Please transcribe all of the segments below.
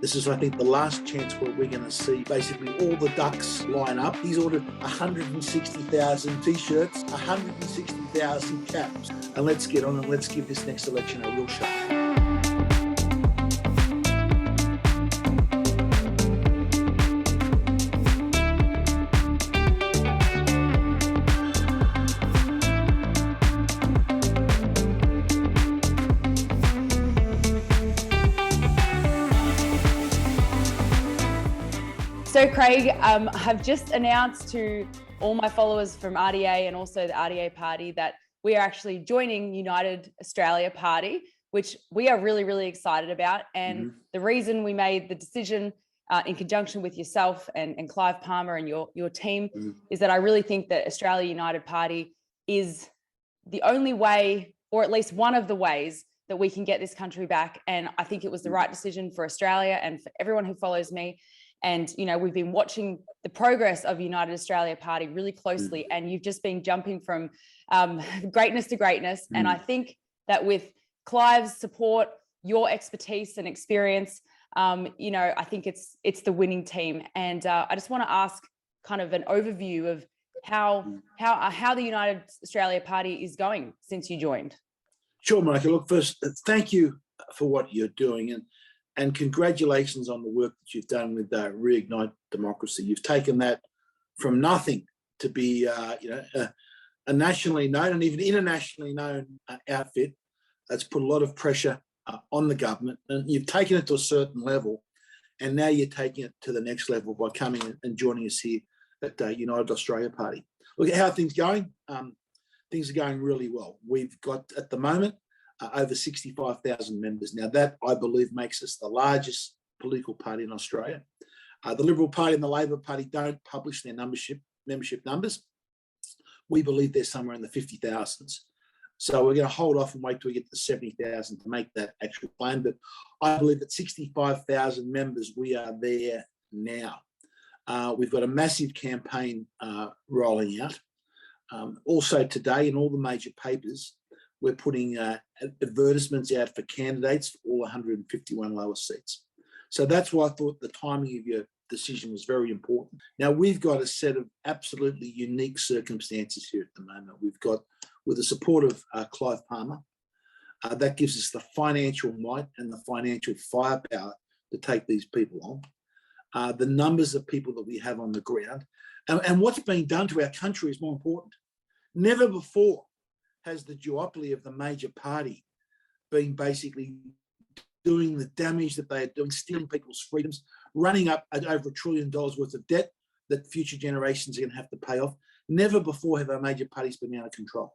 This is, I think, the last chance where we're going to see basically all the ducks line up. He's ordered 160,000 T-shirts, 160,000 caps. And let's get on and let's give this next election a real shot. So Craig, I've just announced to all my followers from RDA and also the RDA party that we are actually joining United Australia Party, which we are really, really excited about. And the reason we made the decision in conjunction with yourself and Clive Palmer and your team is that I really think that Australia United Party is the only way, or at least one of the ways, that we can get this country back. And I think it was the right decision for Australia and for everyone who follows me. And, you know, we've been watching the progress of United Australia Party really closely, and you've just been jumping from greatness to greatness. And I think that with Clive's support, your expertise and experience, you know, I think it's the winning team. And I just want to ask kind of an overview of how the United Australia Party is going since you joined. Sure, Michael. Look, first, thank you for what you're doing. And congratulations on the work that you've done with Reignite Democracy. You've taken that from nothing to be, a nationally known and even internationally known outfit that's put a lot of pressure on the government. And you've taken it to a certain level, and now you're taking it to the next level by coming and joining us here at United Australia Party. Look at how things are going. Things are going really well. We've got, at the moment, over 65,000 members. Now that, I believe, makes us the largest political party in Australia. The Liberal Party and the Labor Party don't publish their membership numbers. We believe they're somewhere in the 50,000s. So we're going to hold off and wait till we get to 70,000 to make that actual claim. But I believe at 65,000 members, we are there now. We've got a massive campaign rolling out. Also today, in all the major papers, we're putting advertisements out for candidates for all 151 lower seats. So that's why I thought the timing of your decision was very important. Now, we've got a set of absolutely unique circumstances here at the moment. We've got, with the support of Clive Palmer, that gives us the financial might and the financial firepower to take these people on. The numbers of people that we have on the ground. And what's being done to our country is more important. Never before has the duopoly of the major party been basically doing the damage that they are doing, stealing people's freedoms, running up at over $1 trillion worth of debt that future generations are going to have to pay off. Never before have our major parties been out of control.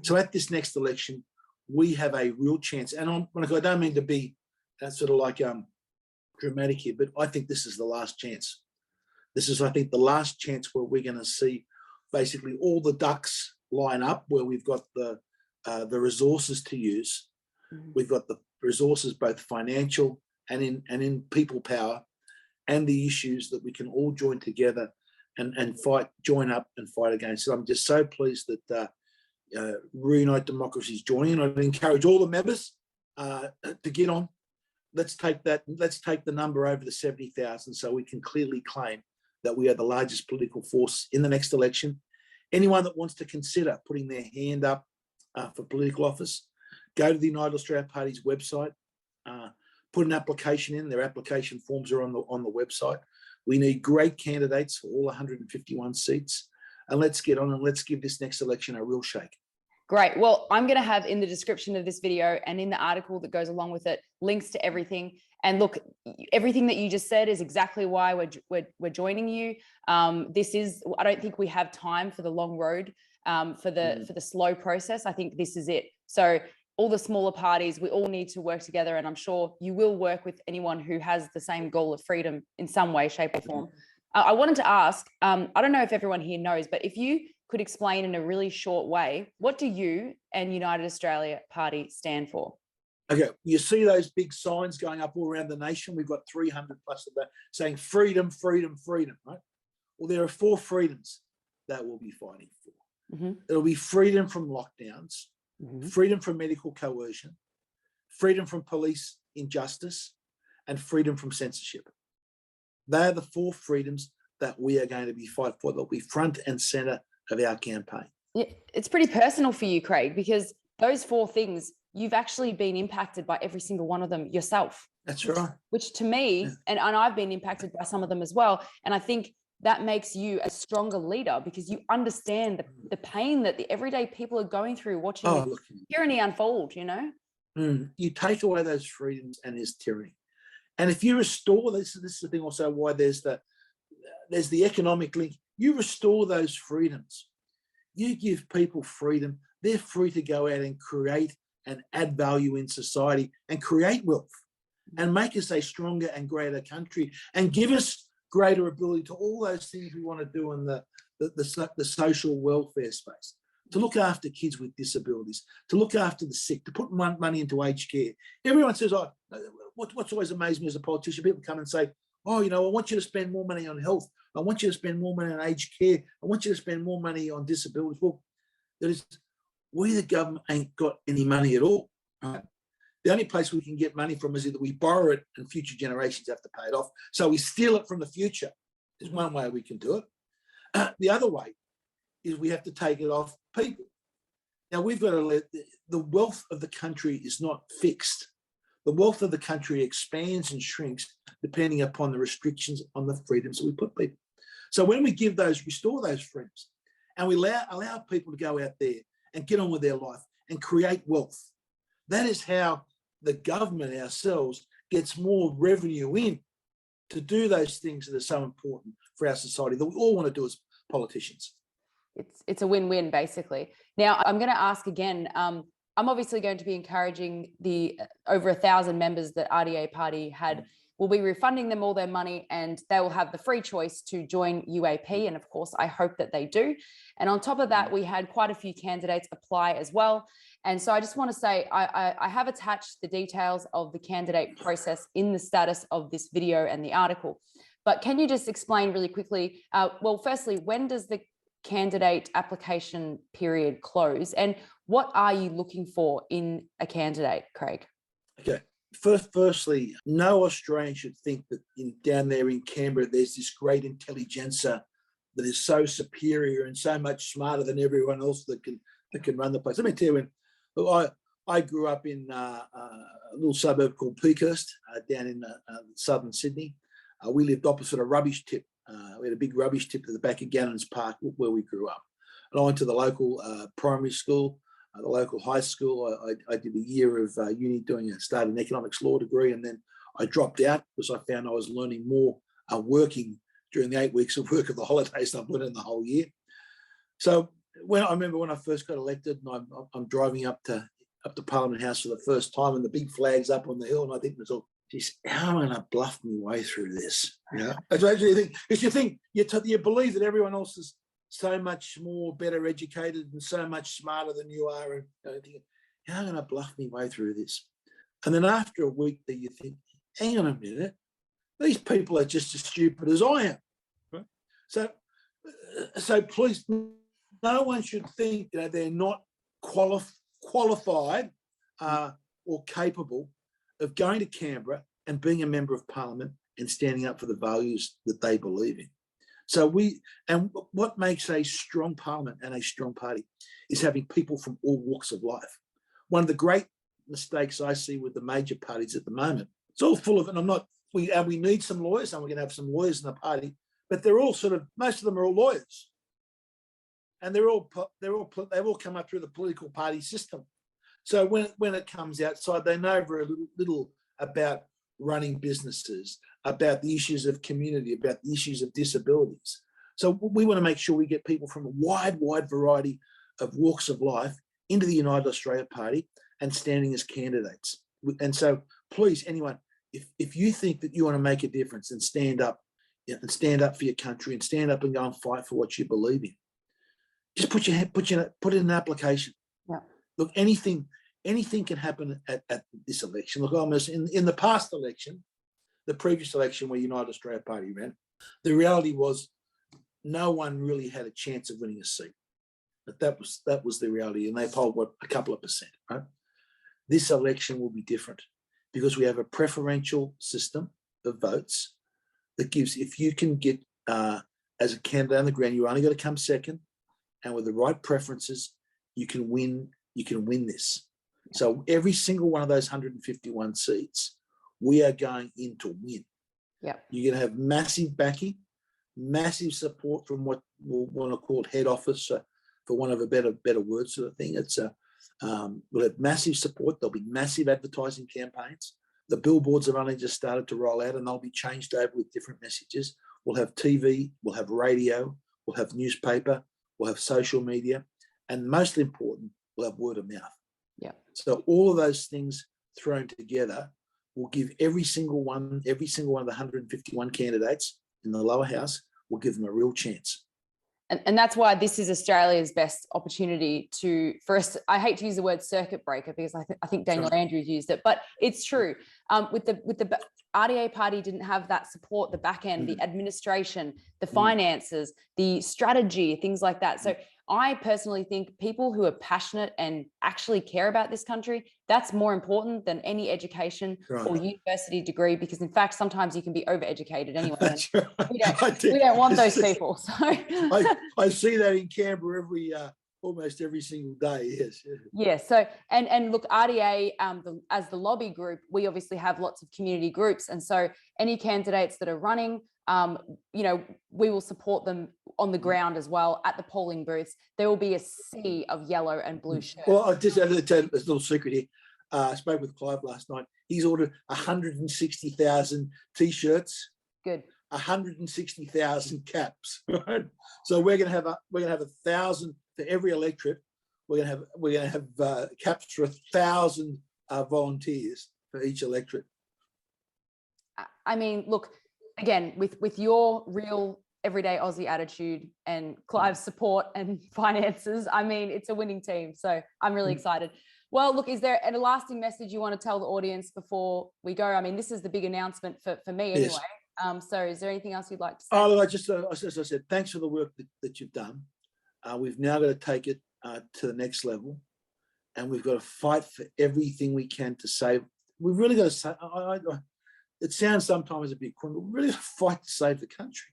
So at this next election, we have a real chance. And I don't mean to be sort of like dramatic here, but I think this is the last chance. This is, I think, the last chance where we're going to see basically all the ducks line up, where we've got the resources to use. We've got the resources, both financial and in people power, and the issues that we can all join together and fight, join up and fight against. So I'm just so pleased that Reunite Democracy is joining. I'd encourage all the members to get on. Let's take the number over the 70,000 so we can clearly claim that we are the largest political force in the next election. Anyone that wants to consider putting their hand up for political office, go to the United Australia Party's website, put an application in. Their application forms are on the website. We need great candidates for all 151 seats. And let's get on and let's give this next election a real shake. Great. Well, I'm going to have in the description of this video and in the article that goes along with it, links to everything. And look, everything that you just said is exactly why we're joining you. I don't think we have time for the long road, for the slow process. I think this is it. So all the smaller parties, we all need to work together. And I'm sure you will work with anyone who has the same goal of freedom in some way, shape or form. I wanted to ask, I don't know if everyone here knows, but if you could explain in a really short way, what do you and United Australia Party stand for? Okay, you see those big signs going up all around the nation? We've got 300 plus of that saying freedom, freedom, freedom, right? Well, there are 4 freedoms that we'll be fighting for. It'll be freedom from lockdowns, freedom from medical coercion, freedom from police injustice, and freedom from censorship. They are the 4 freedoms that we are going to be fighting for. They'll be front and center of our campaign. It's pretty personal for you, Craig, because those 4 things, you've actually been impacted by every single one of them yourself. That's right. Which to me, and I've been impacted by some of them as well. And I think that makes you a stronger leader because you understand the pain that the everyday people are going through watching tyranny unfold, you know? You take away those freedoms and there's tyranny. And if you restore, this is the thing also why there's the economic link. You restore those freedoms. You give people freedom. They're free to go out and create and add value in society and create wealth and make us a stronger and greater country and give us greater ability to all those things we want to do in the social welfare space, to look after kids with disabilities, to look after the sick, to put money into aged care. Everyone says, oh, what's always amazed me as a politician, people come and say, oh, you know, I want you to spend more money on health. I want you to spend more money on aged care. I want you to spend more money on disabilities. Well, we, the government, ain't got any money at all. Right? The only place we can get money from is either we borrow it and future generations have to pay it off. So we steal it from the future. There's one way we can do it. The other way is we have to take it off people. Now, we've got to let the wealth of the country is not fixed. The wealth of the country expands and shrinks depending upon the restrictions on the freedoms that we put people. So when we restore those freedoms, and we allow people to go out there and get on with their life and create wealth, that is how the government ourselves gets more revenue in to do those things that are so important for our society that we all want to do as politicians. It's a win-win, basically. Now, I'm going to ask again, I'm obviously going to be encouraging the over 1,000 members that RDA Party had. We'll be refunding them all their money and they will have the free choice to join UAP. And of course, I hope that they do. And on top of that, we had quite a few candidates apply as well. And so I just want to say, I have attached the details of the candidate process in the status of this video and the article. But can you just explain really quickly, well, firstly, when does the candidate application period close? And what are you looking for in a candidate, Craig? Okay. Firstly, no Australian should think that down there in Canberra, there's this great intelligentsia that is so superior and so much smarter than everyone else that can run the place. Let me tell you, I grew up in a little suburb called Peakhurst down in southern Sydney. We lived opposite a rubbish tip. We had a big rubbish tip at the back of Gannon's Park where we grew up. And I went to the local primary school, the local high school. I did a year of uni started an economics law degree, and then I dropped out because I found I was learning more working during the 8 weeks of work of the holidays than I've learned in the whole year. So I remember when I first got elected, and I'm driving up to Parliament House for the first time, and the big flag's up on the hill, and I think to myself, geez, how am I going to bluff my way through this? You know, that's what you think, because you believe that everyone else is so much more better educated and so much smarter than you are, and thinking, how am I going to bluff my way through this? And then after a week, you think, hang on a minute, these people are just as stupid as I am. Right? So please, no one should think that they're not qualified or capable of going to Canberra and being a member of Parliament and standing up for the values that they believe in. So what makes a strong Parliament and a strong party is having people from all walks of life. One of the great mistakes I see with the major parties at the moment, it's all full of, and we need some lawyers, and we're going to have some lawyers in the party, but they're all most of them are all lawyers. And they've all come up through the political party system. So when it comes outside, they know very little about running businesses, about the issues of community, about the issues of disabilities. So we want to make sure we get people from a wide variety of walks of life into the United Australia Party and standing as candidates. And so please, anyone, if you think that you want to make a difference and stand up for your country and stand up and go and fight for what you believe in, just put in an application. Yeah. Look, anything can happen at this election. Look, almost in the past election, the previous election where United Australia Party ran, the reality was no one really had a chance of winning a seat. But that was the reality, and they polled a couple of percent. Right? This election will be different because we have a preferential system of votes that gives, if you can get as a candidate on the ground, you're only going to come second, and with the right preferences, you can win this. So every single one of those 151 seats, we are going in to win. Yeah, you're going to have massive backing, massive support from what we'll want to call head office, for one of a better word sort of thing. It's we'll have massive support. There'll be massive advertising campaigns. The billboards have only just started to roll out, and they'll be changed over with different messages. We'll have TV, we'll have radio, we'll have newspaper, we'll have social media, and most important, we'll have word of mouth. Yeah. So all of those things thrown together will give every single one of the 151 candidates in the lower house, will give them a real chance. And that's why this is Australia's best opportunity for us. I hate to use the word circuit breaker because I think Daniel Andrews used it, but it's true. With the RDA party didn't have that support, the back end, the administration, the finances, the strategy, things like that. So I personally think people who are passionate and actually care about this country, that's more important than any education or university degree, because in fact, sometimes you can be overeducated anyway. That's right. We don't want those people. So I see that in Canberra almost every single day. Yes. Yeah. So, and look, RDA, as the lobby group, we obviously have lots of community groups. And so any candidates that are running, we will support them on the ground as well at the polling booths. There will be a sea of yellow and blue shirts. Well, I just tell you a little secret here. I spoke with Clive last night. He's ordered 160,000 t-shirts. Good. 160,000 caps. Right? So we're going to have 1,000 for every electorate. We're going to have caps for 1,000 volunteers for each electorate. I mean, look, again, with your real everyday Aussie attitude and Clive's support and finances, I mean, it's a winning team. So I'm really excited. Well, look, is there a lasting message you want to tell the audience before we go? I mean, this is the big announcement for me anyway. Yes. So is there anything else you'd like to say? Oh, as I said, thanks for the work that you've done. We've now got to take it to the next level, and we've got to fight for everything we can to save. We've really got to say, it sounds sometimes a bit cruel, but we've really got to fight to save the country.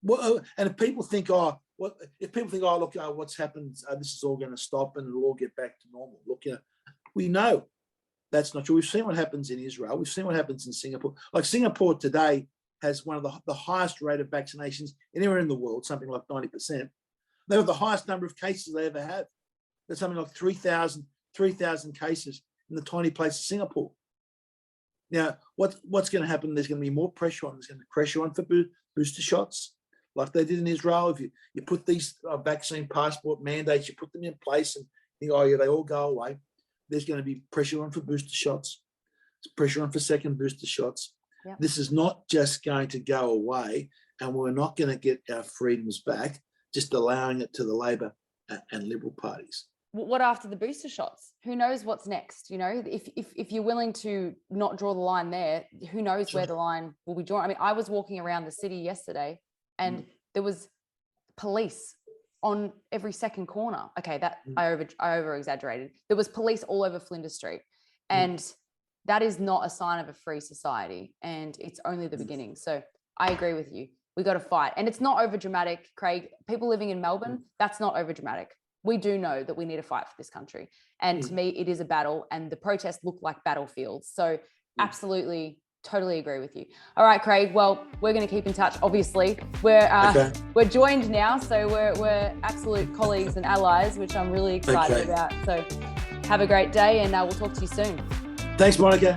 Well, and if people think, look, what's happened, this is all going to stop and it'll all get back to normal. Look, we know that's not true. We've seen what happens in Israel. We've seen what happens in Singapore. Like Singapore today has one of the highest rate of vaccinations anywhere in the world, something like 90%. They have the highest number of cases they ever have. There's something like 3,000 cases in the tiny place of Singapore. Now, what's going to happen? There's going to be more pressure on. There's going to be pressure on for booster shots, like they did in Israel. If you put these vaccine passport mandates, you put them in place and think, oh yeah, they all go away. There's going to be pressure on for booster shots. There's pressure on for second booster shots. Yep. This is not just going to go away, and we're not going to get our freedoms back just allowing it to the Labor and Liberal parties. What after the booster shots? Who knows what's next? If you're willing to not draw the line there, who knows where the line will be drawn? I mean, I was walking around the city yesterday, and there was police on every second corner. Okay, that I over exaggerated. There was police all over Flinders Street, and that is not a sign of a free society, and it's only the beginning. So I agree with you. We got to fight, and it's not over dramatic, Craig. People living in Melbourne, that's not over dramatic. We do know that we need to fight for this country, and to me, it is a battle, and the protests look like battlefields. So absolutely. Totally agree with you. All right, Craig. Well, we're going to keep in touch. Obviously, we're joined now, so we're absolute colleagues and allies, which I'm really excited about. So, have a great day, and we'll talk to you soon. Thanks, Monica.